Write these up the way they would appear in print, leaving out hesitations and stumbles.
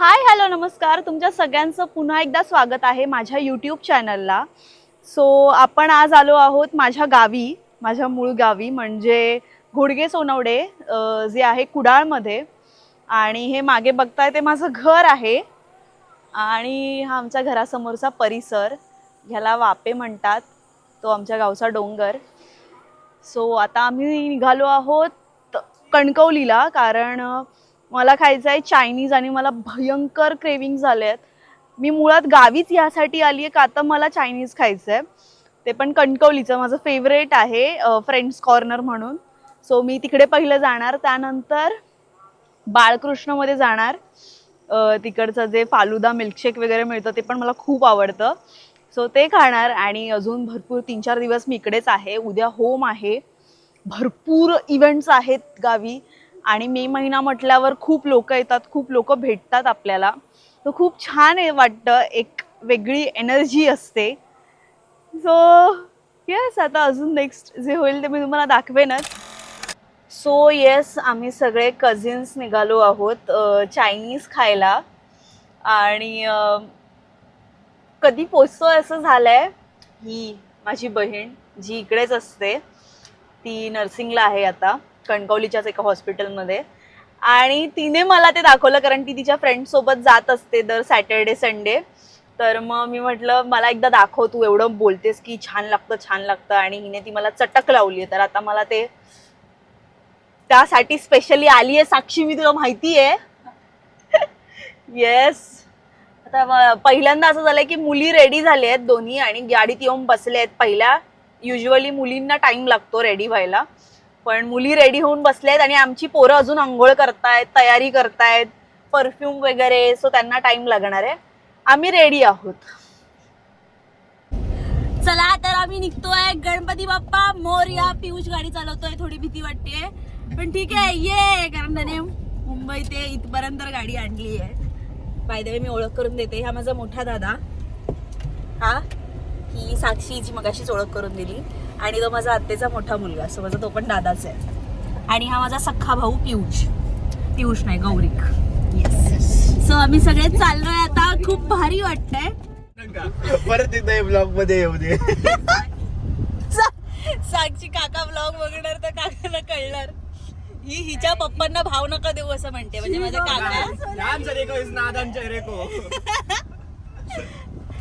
Hi hello नमस्कार, तुमच्या सगळ्यांचं पुन्हा एकदा स्वागत आहे माझ्या यूट्यूब चॅनलला. सो आपण आज आलो आहोत माझ्या गावी, माझ्या मूळ गावी म्हणजे घोडगे सोनवडे जे आहे कुडाळमध्ये. आणि हे मागे बघताय ते माझं घर आहे आणि हा आमच्या घरासमोरचा परिसर, ह्याला वापे म्हणतात, तो आमच्या गावचा डोंगर. सो आता आम्ही निघालो आहोत कणकवलीला, कारण मला खायचं आहे चायनीज आणि मला भयंकर क्रेविंग झाले आहेत. मी मुळात गावीच यासाठी आली आहे का आता मला चायनीज खायचं आहे, ते पण कणकवलीचं. माझं फेवरेट आहे फ्रेंड्स कॉर्नर म्हणून. सो मी तिकडे पहिलं जाणार, त्यानंतर बाळकृष्णमध्ये जाणार. तिकडचं जे फालुदा मिल्कशेक वगैरे मिळतं ते पण मला खूप आवडतं. सो ते खाणार आणि अजून भरपूर 3-4 दिवस मी इकडेच आहे. उद्या होम आहे, भरपूर इव्हेंट्स आहेत गावी आणि मे महिना म्हटल्यावर खूप लोक येतात, खूप लोक भेटतात आपल्याला. तर खूप छान वाटतं, एक वेगळी एनर्जी असते. सो येस, आता अजून नेक्स्ट जे होईल ते मी तुम्हाला दाखवेनच. सो येस, आम्ही सगळे कझिन्स निघालो आहोत चायनीज खायला. आणि कधी पोचतोय असं झालंय. ही माझी बहीण जी इकडेच असते, ती नर्सिंगला आहे आता कणकवलीच्याच एका हॉस्पिटलमध्ये, आणि तिने मला ते दाखवलं कारण ती तिच्या फ्रेंडसोबत जात असते दर सॅटर्डे संडे. तर मग मी म्हटलं मला एकदा दाखव, तू एवढं बोलतेस की छान लागतं छान लागतं, आणि हिने ती मला चटक लावली आहे. तर आता मला ते त्यासाठी स्पेशली आली आहे. साक्षी, मी तुला माहिती आहे. येस, आता पहिल्यांदा असं झालंय की मुली रेडी झाल्या आहेत दोन्ही आणि गाडीत येऊन बसले आहेत. पहिल्या युजली मुलींना टाइम लागतो रेडी व्हायला, पण मुली रेडी होऊन बसले आहेत आणि आमची पोरं अजून आंघोळ करतायत, तयारी करतायत, परफ्यूम वगैरे. सो त्यांना टाइम लागणार आहे. आम्ही रेडी आहोत. चला तर आम्ही निघतोय. गणपती बाप्पा मोरया. पियुष गाडी चालवतोय, थोडी भीती वाटते पण ठीक आहे, ये, कारण त्याने मुंबई ते इथपर्यंत गाडी आणली आहे. बाय द वे मी ओळख करून देते, हा माझा मोठा दादा, हा ही साक्षीची मगाशीच ओळख करून दिली, आणि तो माझा आत्तेचा मोठा मुलगा, सो माझा तो पण दादाच आहे. आणि हा माझा सख्खा भाऊ पियुष. पियुष नाही, गौरिक. येस. सो आम्ही सगळे चाललोय आता. खूप भारी वाटतंय. परत एकदा ब्लॉग मध्ये येऊ दे. साक्षी काका ब्लॉग बघणार तर काकांना कळणार ही हिच्या पप्पांना भाव नका देऊ असं म्हणते. म्हणजे माझे काका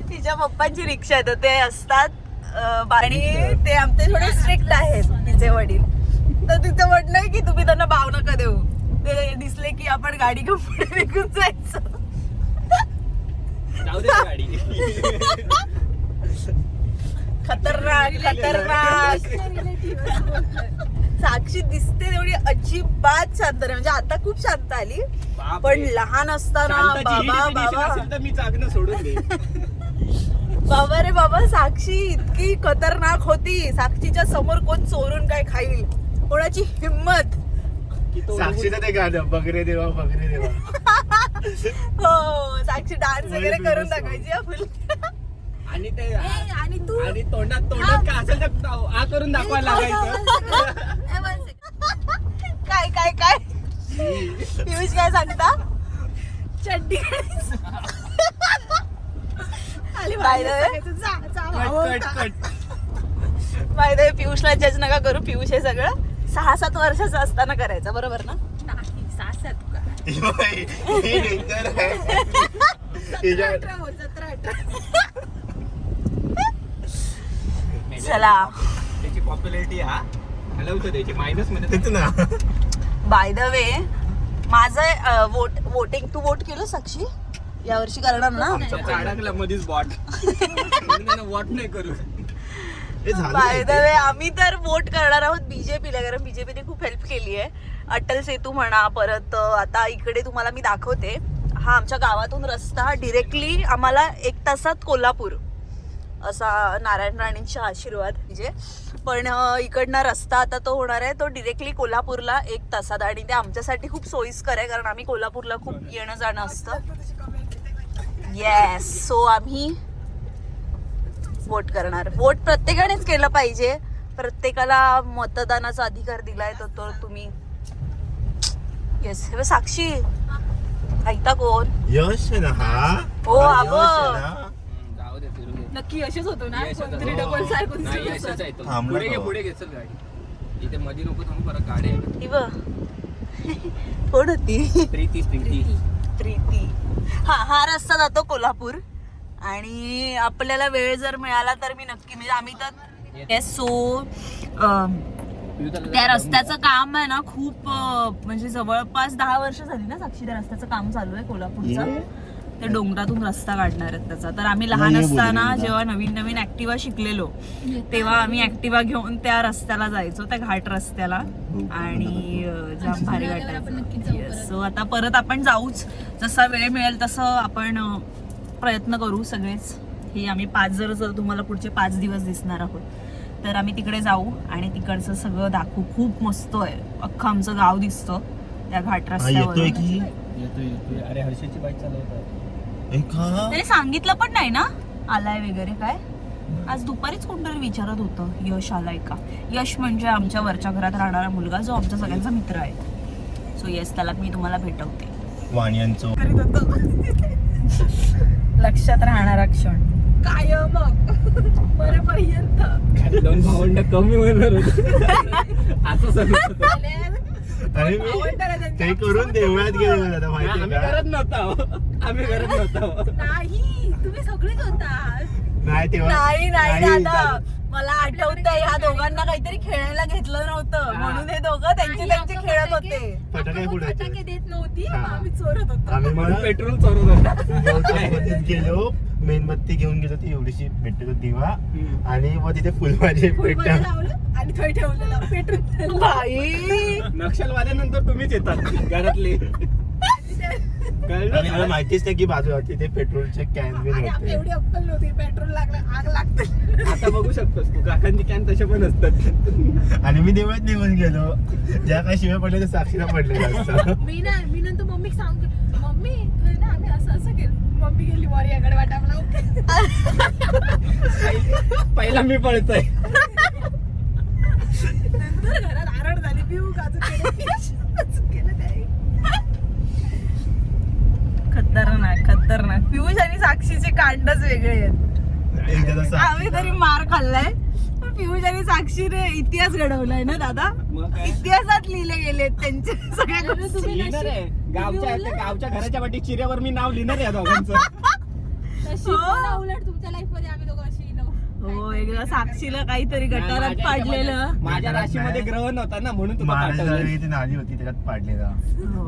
तिच्या पप्पांची रिक्षा आहे, तर ते असतात आणि ते आमचे थोडे स्ट्रिक्ट आहेत तिचे वडील. तर तिचं म्हणणं आहे की तुम्ही त्यांना भाव नका देऊ, ते दिसले की आपण गाडी घेऊन पुढे निघून जायचं. खतरनाक खतरनाक. साक्षी दिसते तेवढी अजिबात शांत नाही, म्हणजे आता खूप शांत आली, पण लहान असताना मी चाकणं सोडून दे. बाबा रे बाबा, साक्षी इतकी खतरनाक होती. साक्षीच्या समोर कोण चोरून काय खाईल, कोणाची हिम्मत. साक्षीचं ते गाणं बगरे देवा बगरे देवा. हो, साक्षी डान्स वगैरे करून दाखवायची फुल. आणि ते आणि तू आणि तोंडात काय असेल तर आ करून दाखवायला लागायचं. काय काय काय पियुष काय सांगता? चड्डी बाय द वे पियुषला जज नका करू. पियुष हे सगळं 6-7 वर्षाचं असताना करायचं, बरोबर ना? नाही, 6-7 का? चला, त्याची पॉप्युलॅरिटी हलवतो, त्याची मायनस मध्ये तेच ना. बाय द वे माझं वोटिंग, तू वोट केलं साक्षी? यावर्षी करणार ना? अडकला मध्येच बॉट. वॉट नाही करू. बाय द वे आम्ही तर वोट करणार आहोत बीजेपीला, कारण बीजेपीने खूप हेल्प केली आहे. अटल सेतू म्हणा, परत आता इकडे तुम्हाला मी दाखवते, हा आमच्या गावातून रस्ता डिरेक्टली आम्हाला 1 तासात कोल्हापूर, असा नारायण राणेंचा आशीर्वाद म्हणजे. पण इकडनं रस्ता आता तो होणार आहे, तो डिरेक्टली कोल्हापूरला 1 तासात, आणि ते आमच्यासाठी खूप सोयीस्कर आहे, कारण आम्ही कोल्हापूरला खूप येणं जाणं असतं. येस, सो आम्ही वोट करणार. वोट प्रत्येकानेच केलं पाहिजे, प्रत्येकाला मतदानाचा अधिकार दिलाय, तर तो तुम्ही. येस. साक्षी ऐकता कोण यश आहे ना हा हो, हा अगं. यश आहे ना. जाऊ दे फिरू दे. नक्की यशच होतो ना यशच आहे. कोणतरी हो. डबल सारखं नाही, दिसत यशच होतं. आहे तो. थांबला पुढे घे तो. पुढे घे चल गाडी इथे मध्ये नको थांबू परत गाडी आहे ही बघ. कोण होती प्रीती प्रीती. हा रस्ता जातो कोल्हापूर आणि आपल्याला वेळ जर मिळाला तर मी नक्की म्हणजे आम्ही तर सो त्या रस्त्याचं काम आहे ना खूप म्हणजे जवळपास 10 वर्ष झाली ना साक्षी त्या रस्त्याचं काम चालू आहे कोल्हापूरचं. ते डोंगरातून रस्ता काढणार आहेत त्याचा. तर आम्ही लहान नाही, असताना बोलले जेव्हा नवीन नवीन ऍक्टिवा शिकलेलो तेव्हा आम्ही ऍक्टिवा घेऊन त्या रस्त्याला जायचो त्या घाट रस्त्याला आणि जाम भारी वाटायचं. सो आता परत आपण जाऊच जसा वेळ मिळेल तसं आपण प्रयत्न करू सगळेच. ही आम्ही 5 जर तुम्हाला पुढचे 5 दिवस दिसणार आहोत तर आम्ही तिकडे जाऊ आणि तिकडचं सगळं दाखवू. खूप मस्त आहे. अख्खं आमचं गाव दिसतं त्या घाट हा रस्त्यावर. येतोय की येतोय अरे हर्षदची बाईक चालवतात त्याने सांगितलं पण नाही ना आलाय वगैरे काय. आज दुपारीच कोणतरी विचारत होतं यश आलाय का. यश म्हणजे आमच्या वरच्या घरात राहणारा मुलगा जो आमच्या सगळ्यांचा मित्र आहे. सो येस त्याला मी तुम्हाला भेटवते. वाणियांचो लक्षात राहणारा क्षण कायम बरेपर्यंत. खाली 2 भावंड कमी होणार होते असं सांगत आणि मी ते करून देवळात गेलो आता माहिती आम्ही का करत नव्हतो नाही तुम्ही सगळेच होता. नाही तेव्हा नाही दादा दादा. मला आठवतंय ह्या दोघांना काहीतरी खेळायला घेतलं नव्हतं म्हणून हे दोघं त्यांचे खेळत होते. फटाके फुटायचे देत नव्हती हा. आम्ही चोरत होतो. आम्ही मग पेट्रोल चोरत होता गेलो मेणबत्ती घेऊन गेलो ती एवढीशी भेटतो दिवा आणि मग तिथे फुलवाजी पेटलं आणि थोडी ठेवलेलं पेट्रोल बाई नक्षलवाद्यानंतर तुम्हीच येतात घरातले कळलं आणि मला माहितीच नाही की बाजूला तिथे पेट्रोलचे कॅन बिन होते. एवढी अक्कल नव्हती. पेट्रोल लागलं आग लागतं. आता बघू शकतोस तू काकांची कॅन तसे पण असतात आणि मी देवळात निघून गेलो ज्या काही शिवाय पडले ते साक्षीला पडले जास्त. मी नंतर मम्मी सांग मम्मी तू ना आम्ही असं केलं. मम्मी गेली वॉरियाकडे वाटा पहिला मी पळतोय नंतर घरात आरड झाली पिऊ काजू केलं त्याने. खतरनाक पियुष आणि साक्षीचे कांडच वेगळे आहेत. एकदा तसं आम्ही तरी मार खाल्लाय पण पियुष आणि साक्षीने इतिहास घडवलाय ना दादा. मग काय इतिहासात लिहिले गेले त्यांचे सगळ्या गोष्टी. लिहिणार आहे गावच्या घराच्या वाटी चिऱ्यावर मी नाव लिहिणार आहे या दोघांचं उलट तुमच्या लाईफ मध्ये आम्ही दोघं अशी हो एकदा साक्षीला काहीतरी गटारात पाडलेलं. माझ्या राशीमध्ये ग्रहण होता ना म्हणून तुला पाठवलं. महाराज ती नाली होती त्याच्यात पाडलेला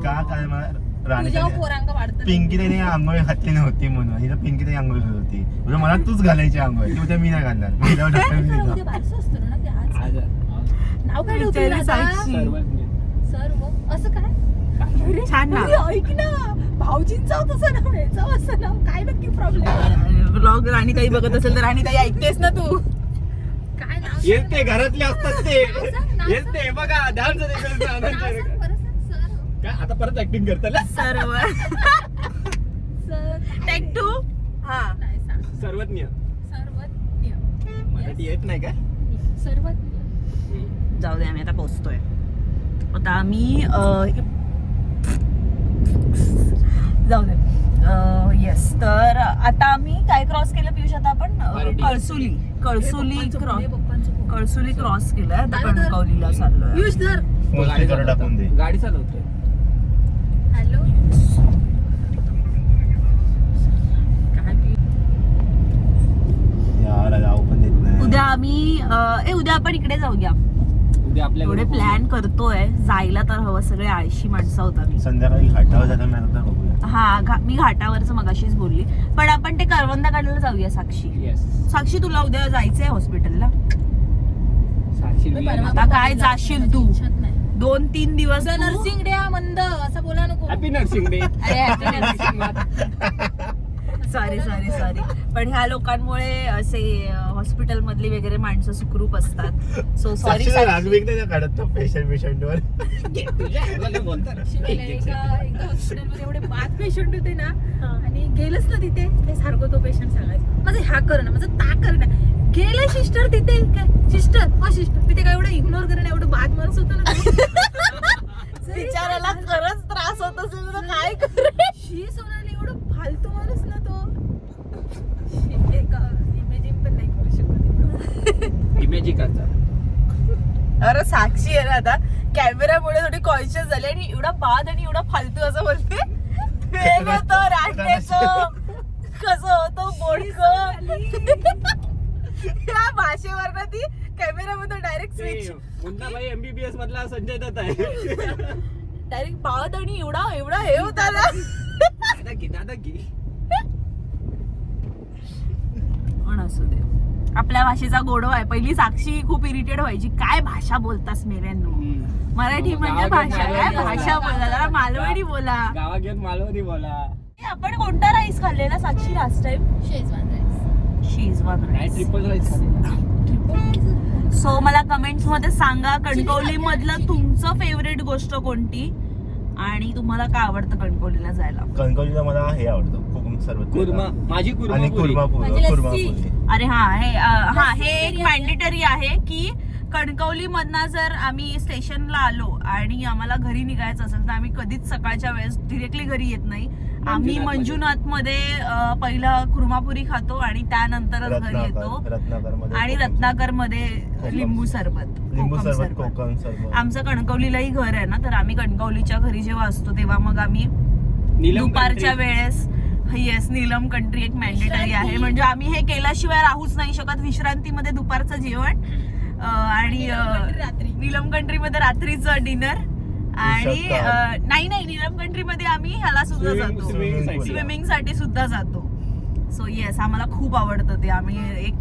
का काय मला राणी पोरांग वाढत पिंकी त्याने आंघोळ घातली नव्हती म्हणून हिला पिंकी त्याने आंघोळ घालत होती म्हणजे मला तूच घालायची आंघोळ ती उद्या मी नाही घालणार मी हिला ढकलून दिलं. आज नाव काय ठेवते साक्षी सर्वज्ञ. सर मग असं काय छान ना. ऐक ना भाऊजींचा तसं नाव आहे जाऊ असं नाव काय नक्की प्रॉब्लेम. ब्लॉग राणीताई बघत असेल तर राणीताई ऐकतेस ना तू काय नाव हेच ते घरातले असतात ते हेच ते बघा डान्स काय आता परत ऍक्टिंग करताना सर्व टेक 2 हा सर्वज्ञ मराठी येत नाही का जाऊ दे आम्ही आता पोहोचतोय. आता आम्ही जाऊ दे येस. तर आता आम्ही काय क्रॉस केलं पियुष आता आपण कळसुली क्रॉस केलंय. आता कणकवलीला चाललोय. पोस्टर टाकून दे. गाडी चालवतोय हॅलो यार जाऊ पण देत नाही. उद्या आम्ही उद्या आपण इकडे जाऊया. उद्या आपल्या एवढे प्लॅन करतोय जायला तर हवं. सगळे आळशी माणसं होता मी. संध्याकाळी घाटावर जाता मिळालं बघूया. हा मी घाटावरच मगाशीच बोलली पण आपण ते करवंदा काढायला जाऊया. साक्षी तुला उद्या जायचंय हॉस्पिटलला. आता काय जाशील तू 2-3 दिवस नर्सिंग डे मंद असं बोला नको. Happy nursing day. सॉरी पण ह्या लोकांमुळे असे हॉस्पिटल मधली वगैरे माणसं सुखरूप असतात. So sorry. रागवेग नाही काढत तो पेशंट वर एकदा हॉस्पिटलमध्ये एवढे बाद पेशंट होते ना आणि गेलच ना तिथे ते सारखं तो पेशंट सांगायचं माझं ह्या कर ना माझं ता कर ना गेलं सिस्टर तिथे काय सिस्टर तिथे काय एवढं इग्नोर करणं एवढं बाद माणूस होतं ना. बिचाराला खरंच त्रास होत असेल तर काय करेल. अरे साक्षी आहे ना आता कॅमेरामुळे थोडी कॉन्शियस झाली आणि एवढा बाद आणि एवढा फालतू असं बोलते वेग होतं रांडेचं कसं होतं बोडकं या भाषेवर ना ती कॅमेरामध्ये डायरेक्ट स्विच मुन्ना भाई MBBS मधला संजय दत्त आहे. डायरेक्ट बाद आणि एवढा एवढा हे होता ना दादा की पण असू दे आपल्या भाषेचा गोडवा आहे. पहिली साक्षी खूप इरिटेट व्हायची काय भाषा बोलतास मेऱ्यांनो मराठी म्हणजे भाषा काय भाषा बोला जरा मालवणी बोला. गावा घेऊन मालवणी बोला. आपण कोणता राईस खाल्लेला Sakshi last time Schezwan rice. Schezwan काय राईस. ट्रिपल राईस खाल्लेला. सो मला कमेंट्स मध्ये सांगा कणकवली मधलं तुमचं फेवरेट गोष्ट कोणती आणि तुम्हाला काय आवडतं कणकवलीला जायला. कणकवलीला मला हे आवडतं कोकम सरबत कुर्मा माझी आणि कुर्मा माझी लस्सी. कुर्मा अरे हे एक मॅन्डेटरी आहे की कणकवली मधनं जर आम्ही स्टेशनला आलो आणि आम्हाला घरी निघायचं असेल तर आम्ही कधीच सकाळच्या वेळेस डिरेक्टली घरी येत नाही. आम्ही मंजुनाथ मध्ये पहिलं कुर्मापुरी खातो आणि त्यानंतरच घरी येतो रत्नाकर आणि रत्नाकर मध्ये लिंबू सरबत कोकम सरबत. आमचं कणकवलीलाही घर आहे ना तर आम्ही कणकवलीच्या घरी जेव्हा असतो तेव्हा मग आम्ही दुपारच्या वेळेस येस नीलम कंट्री एक मॅन्डेटरी आहे म्हणजे आम्ही हे केल्याशिवाय राहूच नाही शकत. विश्रांतीमध्ये दुपारचं जेवण आणि नीलम कंट्री मध्ये रात्रीचं डिनर आणि नाही नीलम कंट्री मध्ये आम्ही ह्याला सुद्धा जातो स्विमिंग साठी सुद्धा जातो. सो येस आम्हाला खूप आवडतं ते. आम्ही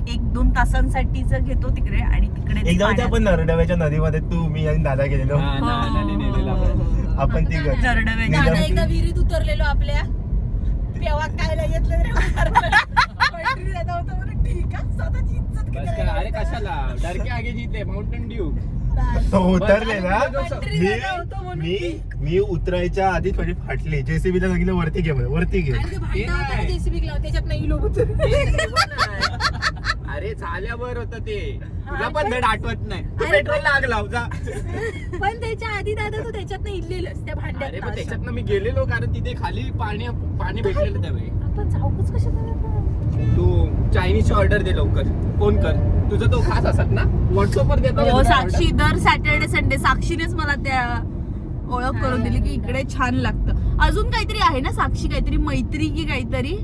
एक 2 तासांसाठीच घेतो तिकडे आणि तिकडे एकदा आपण नरडव्याच्या नदीमध्ये तू मी आणि दादा गेलेलो आपण ती दादा एकदा विहिरीत उतरलेलो आपल्या तेव्हा काय घेतलं ठीक आहे स्वतःची इज्जत अरे कशाला डरके आगे जीते माउंटेन ड्यू तो उतरलेला होतो मी उतरायच्या आधी थोडी फाटली जेसीबीला सांगितलं वरती घे वरती घे. जेसीबी लावून त्याच्यात नाही लोक अरे झाल्यावर होत ते तुला पण धड आठवत नाही तू पेट्रोल लाग लाव जा. पण त्याच्या आधी दादा तू त्याच्यात नाही इल्लेलंच त्या अरे पण भांड्यात त्याच्यात मी गेलेलो कारण तिथे खाली पाणी भेटलेलं त्यावेळी. आपण जाऊच कशा तू चायनीजची ऑर्डर दे लवकर फोन कर तुझं तो खास असत ना व्हॉट्सअपवर देतो साक्षी दर सॅटर्डे संडे साक्षीनेच मला त्या ओळख करून दिली की इकडे छान लागतं. अजून काहीतरी आहे ना साक्षी काहीतरी मैत्री की काहीतरी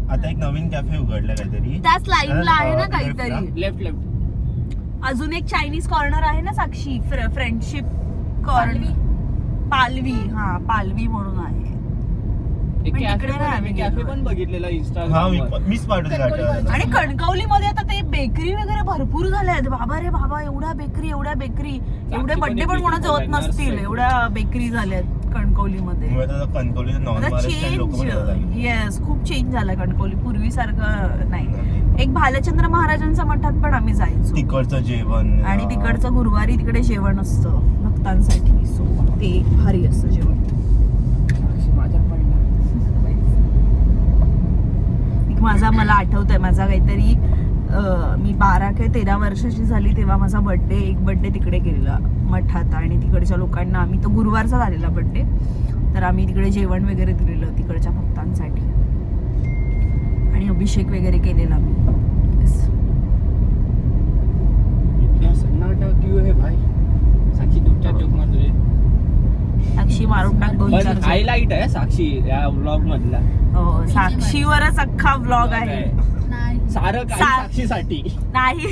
आता एक नवीन कॅफे उघडलं काहीतरी त्याच लाईनला आहे ना काहीतरी. लेफ्ट अजून एक चायनीज कॉर्नर आहे ना साक्षी फ्रेंडशिप कॉर्नर पालवी पालवी म्हणून आहे. एक पण कॅफे तिकडे नाही आम्ही कॅफे गेलो. पण बघितलेला हा इंस्टाग्रामवर. मीच पाठवते आणि कणकवली मध्ये आता ते बेकरी वगैरे भरपूर झाले आहेत. बाबा रे बाबा एवढ्या बेकरी एवढे पण बड्डे पण एक कोणाचे होत business नसतील आहे. एवढ्या बेकरी झाल्या आहेत कणकवली मध्ये. कणकवलीला नॉन आता महाराष्ट्रीयन लोक पण यायला लागले. येस खूप चेंज झालं कणकवली पूर्वीसारखं नाही. एक भालचंद्र महाराजांच्या मठात पण आम्ही जायचो तिकडचं जेवण आणि तिकडचं गुरुवारी तिकडे जेवण असतं भक्तांसाठी. सो ते भारी असतं जेवण. मला आठवतंय माझा काहीतरी मी 12 की 13 वर्षाची झाली तेव्हा माझा एक बर्थडे तिकडे गेलेला मठात आणि तिकडच्या लोकांना आम्ही तो गुरुवारचा झालेला बर्थडे तर आम्ही तिकडे जेवण वगैरे दिलेलं तिकडच्या भक्तांसाठी आणि अभिषेक वगैरे केलेला मी. सन्नाटा क्यों है भाई साक्षी तुमच्या जोक मध्ये साक्षी मारून टाक 2-4 हायलाइट आहे साक्षी या व्लॉग मधला. साक्षीवरच अख्खा व्लॉग आहे. नाही सारं काही साक्षीसाठी नाही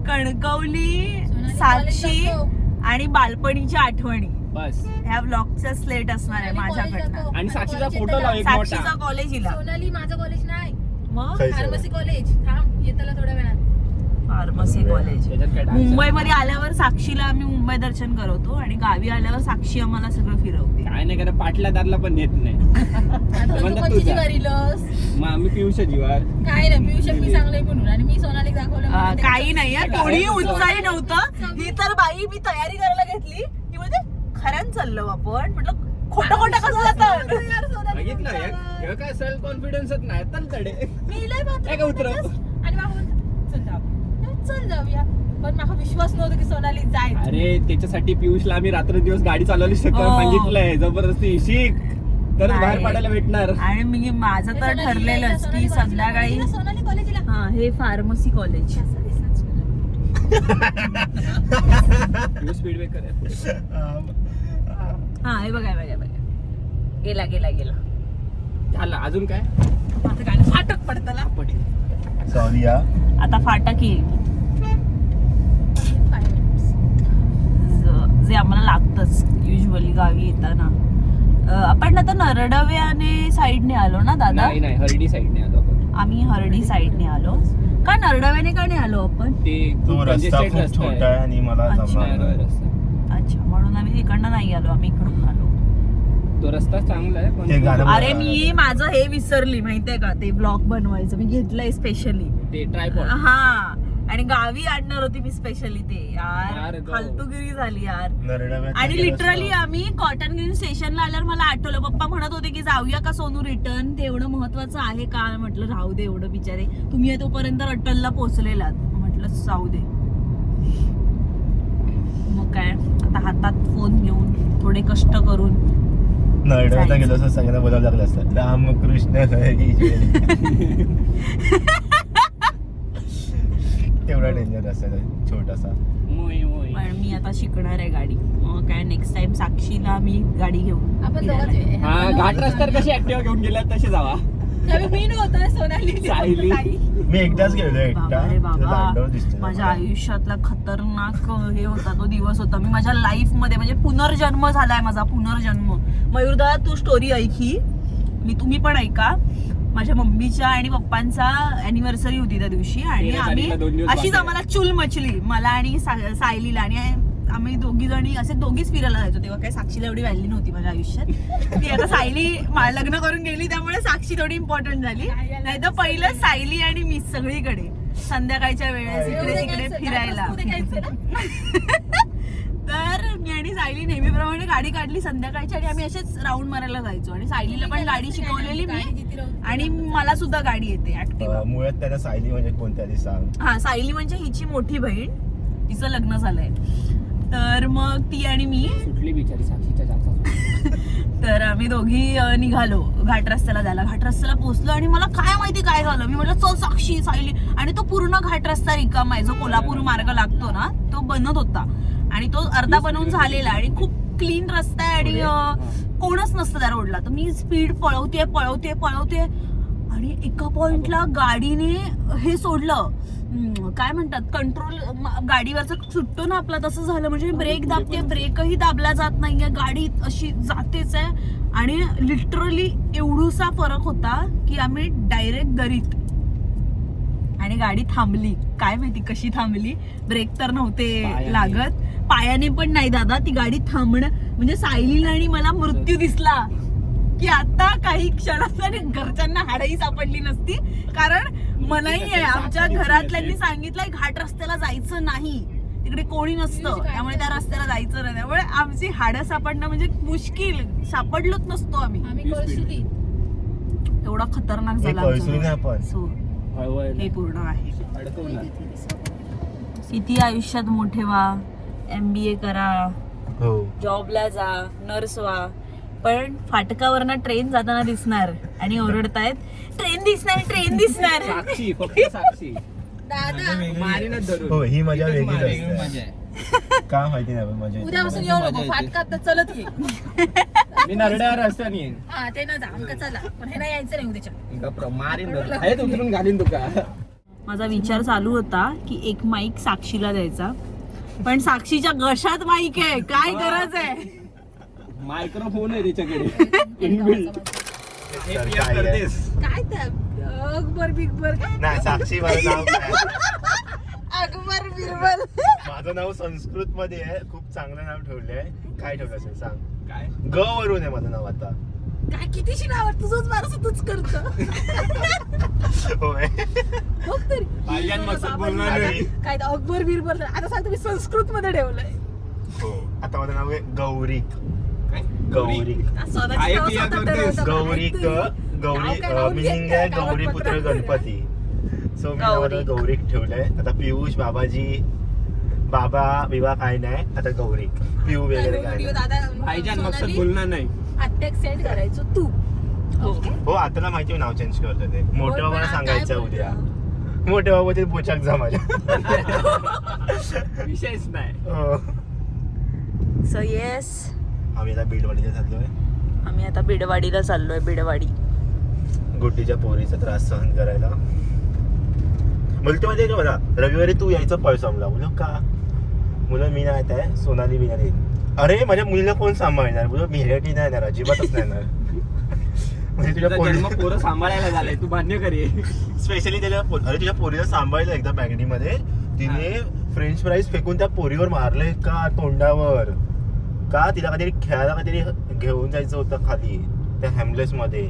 कणकवली साक्षी आणि बालपणीच्या आठवणी बस. ह्या व्लॉगचा स्लेट असणार आहे माझ्याकडनं. आणि साक्षीचा फोटो लाव एक साक्षीचा मोठा. कॉलेज हिला सोनाली माझं कॉलेज नाही मग फार्मसी कॉलेज थांब येताला थोड्या वेळात फार्मसी कॉलेज. त्याच्यात काय डान्स मुंबईमध्ये आल्यावर साक्षीला आम्ही मुंबई दर्शन करवतो आणि गावी आल्यावर साक्षी आम्हाला सगळं फिरवते. काय नाही करा पाटलादारला पण नेत नाही. आता तू म्हणतात कोणची तुझा. जिवारी लस मग आम्ही पियुष जीवार काय नाही पियुष मी चांगलंय म्हणून आणि मी सोनाली दाखवलं म्हणून ते काही नाही काय कोणी आहे? उत्साही नव्हतं. ही तर बाई मी तयारी करायला घेतली ती म्हणजे खऱ्यान चाललो आपण म्हटलं खोटं कसं जातं. यार, सोनाली बघितलं तुमच्या- हे काय सेल्फ कॉन्फिडन्सच नाही तर तडे मी लय बात काय का उतरव? आणि मग म्हणतो, चल जाऊया पण माझा विश्वास नव्हता की सोनाली जाईल. अरे त्याच्यासाठी पियुषला आम्ही रात्रंदिवस गाडी चालवली सांगितलंय जबरदस्ती शिक तरच बाहेर आहे. पडायला भेटणार. आणि मी माझं तर ठरलेलंच की संध्याकाळी सोनाली कॉलेजला हा हे फार्मसी कॉलेज स्पीड ब्रेकर आहे पुढे. हा हे बघा हे बघा गेला गेला गेला. झालं अजून काय आता गाडी फाटक पडतला. पडली. सॉरी या आता फाटक येईल जे आम्हाला लागतच युजली गावी येताना. आपण आता नरडव्याने साईडने आलो ना दादा. नाही नाही हर्डी साईडने आलो आपण. आम्ही हर्डी साईडने आलो. का नरडव्याने का नाही आलो आपण? ते तो रस्ता congested खूप रस्ता छोटा आहे आणि मला अच्छा. जमणार नाही. रस्ता. अच्छा म्हणून आम्ही तिकडनं नाही आलो, आम्ही इकडून आलो. तो रस्ता चांगला आहे ते गाणं पण अरे मी माझं हे विसरली माहितीये का, ते ब्लॉग बनवायचं मी घेतलंय स्पेशली. ते ट्रायपॉड. हा आणि गावी आणणार होती मी स्पेशली ते. यार यार गं. फालतूगिरी झाली यार. नरडव्यात आणि गेलो लिटरली असतो. आम्ही कॉटन ग्रीन स्टेशनला आल्यावर मला आठवलं, पप्पा म्हणत होते की जाऊया का सोनू रिटर्न, ते एवढं महत्वाचं आहे का. म्हटलं राहू दे, एवढं बिचारे तुम्ही तोपर्यंत अट्टलला पोहोचलेलात. म्हटलं जाऊ दे. मग काय आता हातात फोन घेऊन थोडे कष्ट करून नरडव्यात जायचं. गेलो असं सगळ्यांना बोलावं लागलं असतं रामकृष्ण हरी जय. तेवढा डेंजर असेल छोटासा. मोय मोय. पण मी आता शिकणार आहे गाडी. मग काय नेक्स्ट टाइम साक्षीला मी गाडी घेऊन आपण फिरायला दोघंच आहे. हा घाट रस्त्यावर कशी ऍक्टिव्ह घेऊन गेल्या तशी जावा. त्यावेळी मी नव्हता, सोनाली सायली. मी एकदाच गेलो एकटा. बाबा रे तुला दांडवर बाबा, दिसतो माझ्या आयुष्यातला खतरनाक हे होता तो दिवस होता. मी माझ्या लाईफ मध्ये म्हणजे पुनर्जन्म झालाय माझा, पुनर्जन्म. मयूरदा तू स्टोरी ऐकी, मी तुम्ही पण ऐका. माझ्या मम्मीच्या आणि पप्पांचा अॅनिव्हर्सरी होती त्या दिवशी आणि तेरा आम्ही तारीखला 2 दिवस अशीच बाकी आहे. आम्हाला चूल मचली, मला आणि सायलीला. आणि आम्ही दोघी जणी असे दोघीच फिरायला जायचो. तेव्हा काही साक्षीला एवढी व्हॅल्यू नव्हती माझ्या आयुष्यात. ती आता सायली लग्न करून गेली त्यामुळे साक्षी थोडी इम्पॉर्टंट झाली. नाही तर पहिलं सायली आणि मी सगळीकडे संध्याकाळच्या वेळेस इकडे तिकडे फिरायला. तर मी आणि सायली नेहमीप्रमाणे गाडी काढली संध्याकाळची आणि आम्ही असेच राऊंड मारायला जायचो. आणि सायलीला पण गाडी शिकवलेली मी आणि मला सुद्धा गाडी येते ऍक्टिव्हा. मुळात त्याला सायली म्हणजे कोणत्या आधी सांग. हा सायली म्हणजे हिची मोठी बहीण, तिचं लग्न झालंय. तर मग ती आणि मी सुटली बिचारी साक्षीच्या जाचा. तर आम्ही दोघी निघालो घाट रस्त्याला जायला. घाट रस्त्याला पोहोचलो आणि मला काय माहिती काय झालं. मी म्हटलं चल साक्षी सायली. आणि तो पूर्ण घाट रस्ता रिकामा आहे, जो कोल्हापूर मार्ग लागतो ना तो बनत होता आणि तो अर्धा बनवून झालेला आणि खूप क्लीन रस्ता आहे आणि कोणच नसतं त्या रोडला. तर मी स्पीड पळवते आणि एका पॉइंटला गाडीने हे सोडलं, काय म्हणतात कंट्रोल, गाडीवरचा सुटतो ना आपला, तसं झालं. म्हणजे ब्रेक दाबते, ब्रेकही दाबला जात नाहीये, गाडी अशी जातेच आहे. आणि लिटरली एवढूसा फरक होता की आम्ही डायरेक्ट दरीत. आणि गाडी थांबली, काय माहिती कशी थांबली. ब्रेक तर नव्हते लागत, पायाने पण नाही दादा. ती गाडी थांबणं म्हणजे सायलीला आणि मला मृत्यू दिसला की आता काही क्षणात आणि घरच्यांना हाडही सापडली नसती. कारण मलाही आहे, आमच्या घरातल्यांनी सांगितलंय घाट रस्त्याला जायचं नाही, तिकडे कोणी नसतं, त्यामुळे त्या रस्त्याला जायचं नाही. त्यामुळे आमची हाडं सापडणं म्हणजे मुश्किल, सापडलोच नसतो आम्ही. आम्ही कळशिली. एवढा खतरनाक हे झाला कळसून आमचा. आपण. So, हळवळ हे पूर्ण आहे. अडकवणार. किती आयुष्यात मोठे व्हा, MBA करा, हो जॉबला जा, नर्स व्हा, पण फाटकावरनं ट्रेन जाताना दिसणार आणि ओरडतायत ट्रेन दिसणार. साक्षी फक्त साक्षी दादा मारीनच धरून. हो ही मजा वेगळीच वेगळी असते. मजा आहे. का माहिती नाही पण मजा येते. उद्यापासून येऊ नको, फाटकात तर चलत ये. मी नरड्यावर रस्त्याने येईन. हा ते ना जा, आमका चला, पण हे नाही यायचं नाही उद्याच्या. गप्प मारीन धरून. आहेत उतरून घालीन तुका. माझा विचार चालू होता की एक माईक साक्षीला द्यायचा, पण साक्षीच्या घशात माईक आहे, काय गरज आहे. मायक्रोफोन आहे तिच्याकडे इनबिल्ट. हे तर PM काय आहे? करतेस. काय तर अकबर बिगबर काय नाही साक्षी माझं नाव काय? अकबर बिरबल. माझं नाव संस्कृत मध्ये आहे, खूप चांगलं नाव ठेवलंय. काय ठेवलं असेल सांग. काय ग वरून आहे माझं नाव आता. काय कितीशी नाव तुझंच मारस तूच करतो. होय बघ तरी पाहिल्यान मकसूद बोलणार नाही. काय तर अकबर बिरबल. आता सांग तुम्ही संस्कृत मध्ये ठेवलंय. हो आता माझं नाव आहे गौरिक. काय? गौरिक स्वतःची आहे नावं पिया स्वतः करतेस. ठरवतो. गौरिक गौरी नाव काय लावून मिनिंग घेतलंय आहे गौरीपुत्र कागदपत्रात. गणपती. सो मी नावाला गौरिक. गौरिक ठेवलंय. आता पियुष बाबाजी बाबा विवाह काय नाही, आता गौरिक पिऊ वगैरे काय व्हिडिओ नाही. दादा पाहिल्यान मकसूद सोनाली बोलणार नाही. अटॅक सेंड करायचो तू. ओके हो आता ना माहिती नाव चेंज करतो ते मोठं मला सांगायचं उद्या. मोठ्या बाबाचे पोचाक जा माझ्या. विषयच नाही. हो. सो येस, आम्ही आता बीडवाडीला चाललोय. आम्ही आता बिडवाडीला चाललोय. बिडवाडी गुड्डीच्या पोरीचा त्रास सहन करायला. बोलतो माहिती का मला, रविवारी तू यायचं पळ समजा. बोलो का? मुलं मी नाही आहे, सोनाली मी नाही येईल. अरे माझ्या मुलीला कोण सांभाळणार? बोलो मी हेटी नाही येणार, अजिबातच नाही येणार. म्हणजे तुझ्या जन्म पोरी पोरं सांभाळायला झालंय, तू मान्य करे. स्पेशली त्याच्या अरे तुझ्या पोरीला सांभाळलं एकदा बॅगडीमध्ये. तिने फ्रेंच फ्राईज फेकून त्या पोरीवर मारले का तोंडावर. का तिला काहीतरी खेळायला काहीतरी घेऊन जायचं होतं खाली त्या हॅमलेस मध्ये.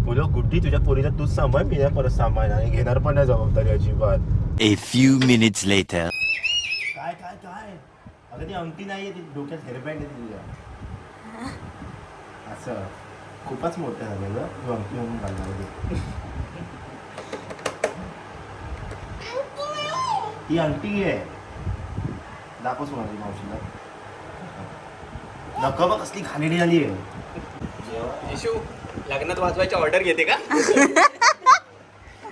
बोलो गुड्डी तुझ्या पोरीला तूच सांभाळ, मी नाही परत सांभाळणार आणि घेणार पण नाही जबाबदारी अजिबात. A few minutes later. काय काय काय अगं ती अंगठी नाहीये, ती डोक्यात हेअरबँड आहे तुझ्या. असं खूपच मोठं झालेलं तू अंगठी म्हणून घालणार होती. ती अंगठी आहे, दाखव सोनाली मावशीला. नको बघ कसली घाणेरडी झाली आहे. येशू लग्नात वाजवायची ऑर्डर घेते का?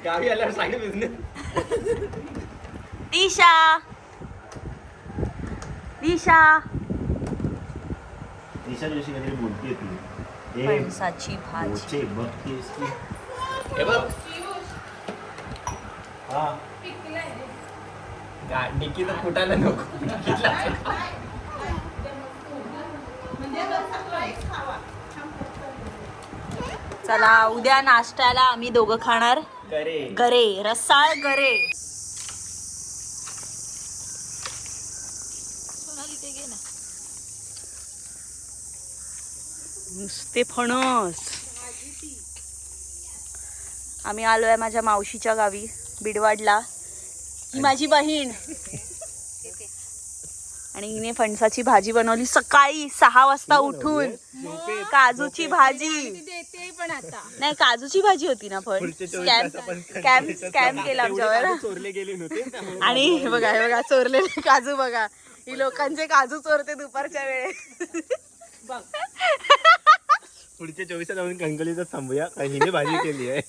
गावी आल्यावर सांग बिझनेस. दिशा दिशा दिशा जोशी काहीतरी बोलतेय ती. फणसाची भाजी. ओचे बघतेस की. हे बघ हा डिक्की तर फुटायला नको. चला उद्या नाश्त्याला आम्ही दोघं खाणार गरे, रसाळ गरे. नुसते फणस. आम्ही आलोय माझ्या मावशीच्या गावी बिडवाडला. ही माझी बहीण आणि हिने फणसाची भाजी बनवली सकाळी 6 वाजता उठून. काजूची भाजी देते पण आता नाही, काजूची भाजी होती ना. पण स्कॅम केला आमच्यावर. चोरले गेले नव्हते. आणि हे बघा चोरलेले काजू बघा. ही लोकांचे काजू चोरते दुपारच्या वेळेत. पुढच्या 24 तास जाऊन कंकलीचं थांबूया, हिने भाजी केली आहे.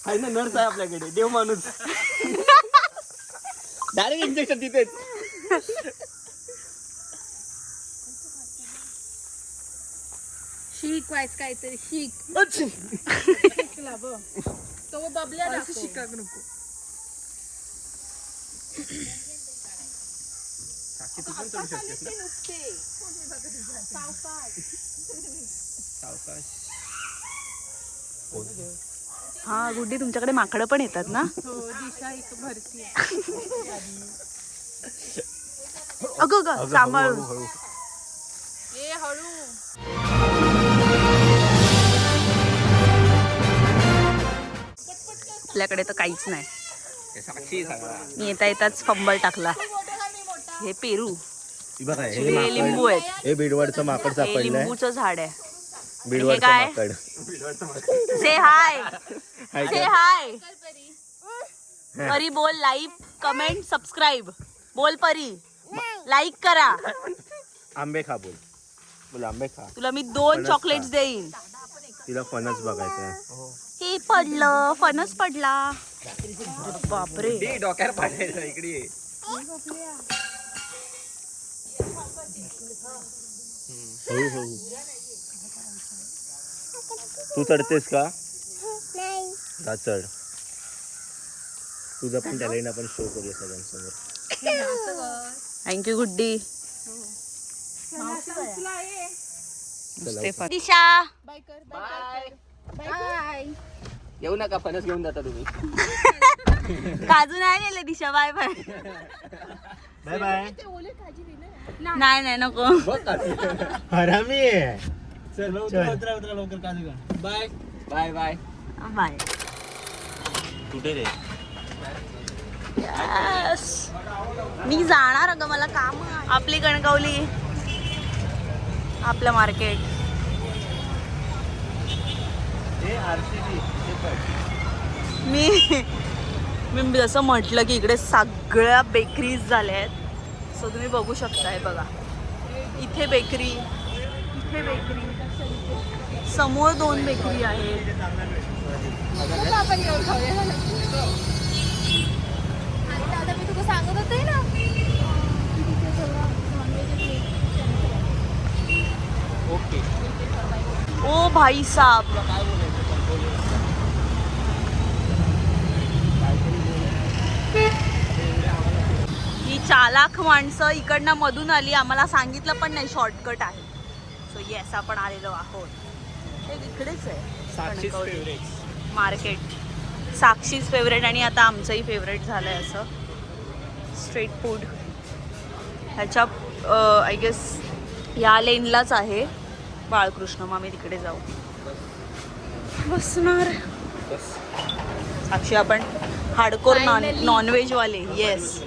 आहे ना नर्स आहे आपल्याकडे, देव माणूस. डायरेक्ट इंजेक्शन तिथेच. शीक वाईस काहीतरी शीक. शिकला बघ तो बबल्या शिका नको. तू पण चढू शकतेस ना. सावकाश. हा गुड्डी, तुमच्याकडे माकडं पण येतात ना? हो दिशा एक भरती. अगं ग सांभाळून. ए हळू. आपल्याकडे तर काहीच नाही. साक्षी सगळा. मी येता येताच फंबल टाकला. हे पेरू, बघा हे लिंबू आहेत. हे बीडवाडचं माकड हे सापडलंय. लिंबूचं झाड आहे. बीडवाडचं काय? माकड. से हाय, हाय से का? हाय. परी बोल, लाईक कमेंट सबस्क्राईब. बोल परी, लाईक करा. आंबे खा बोल. बोल आंबे खा. तुला मी 2 फणस चॉकलेट्स खा. देईन. तिला फणस बघायचं. हे पडलं, फणस पडला. अरे बापरे. ते डोक्यावर पाडायचं इकडे ये. हो. तू चढतेस का? का चढ. तुझा पण टॅलेंट आपण शो करूया सगळ्यांसमोर. थँक्यू गुड्डी. दिशा बाय कर बाय बाय. येऊ नका, फणस घेऊन जाता तुम्ही. काजू नाही नेले Disha. Bye bye. Bye bye. नाही नाही नको. हरामी आहे. चल उतरा लवकर काजू का. Bye bye bye bye. कुठे रे? Yes. मी जाणार अगं, मला काम आहे. आपली कणकवली, आपलं मार्केट. मी जसं म्हटलं की इकडे सगळ्या बेकरीज झाल्या आहेत. सो तुम्ही बघू शकताय बघा. इथे बेकरी, इथे बेकरी, समोर 2 बेकरी आहेत. आपण येऊन खाऊया. आणि दादा मी तुला सांगत होते ना ओके. ओ भाई साहब, ही चालाक माणसं इकडनं मधून आली, आम्हाला सांगितलं पण नाही शॉर्टकट आहे. सो येस, आपण आलेलो आहोत. हे इकडेच आहे साक्षीच कणकवली फेवरेट. मार्केट. साक्षीच फेवरेट आणि आता आमचंही फेवरेट झालं आहे असं स्ट्रीट फूड. ह्याच्या आय गेस या लेनलाच आहे बाळकृष्ण. मग आम्ही तिकडे जाऊ बसणार. साक्षी आपण हार्डकोर नॉनव्हेजवाले. येस,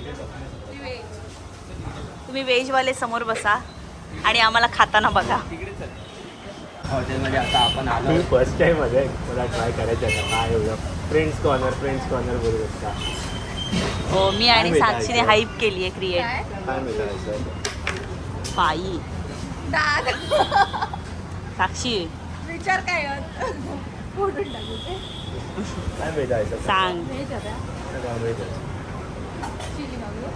तुम्ही व्हेजवाले समोर बसा आणि आम्हाला खाताना बघा. हॉटेलमध्ये आता आपण आलो. मी फर्स्ट टाइम मध्ये मला ट्राय करायचं आहे. काय एवढं फ्रेंड्स कॉर्नर बोलू शकता. हो, मी आणि काय साक्षीने भेटायचं? हाईप केली आहे क्रिएट. काय मिळायचं बाई दादा साक्षी विचार काय फोडून टाकू ते. काय भेटायचं सांग. व्हेज होता. काय भेटायचं चिली मागू.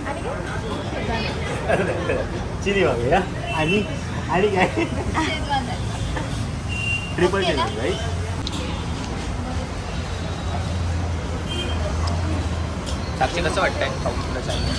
आणि काय चिली मागूया. आणि काय शेजवान आहे. Triple chilli right. साक्षी कसं वाटतंय खाऊन तुला चायनीज?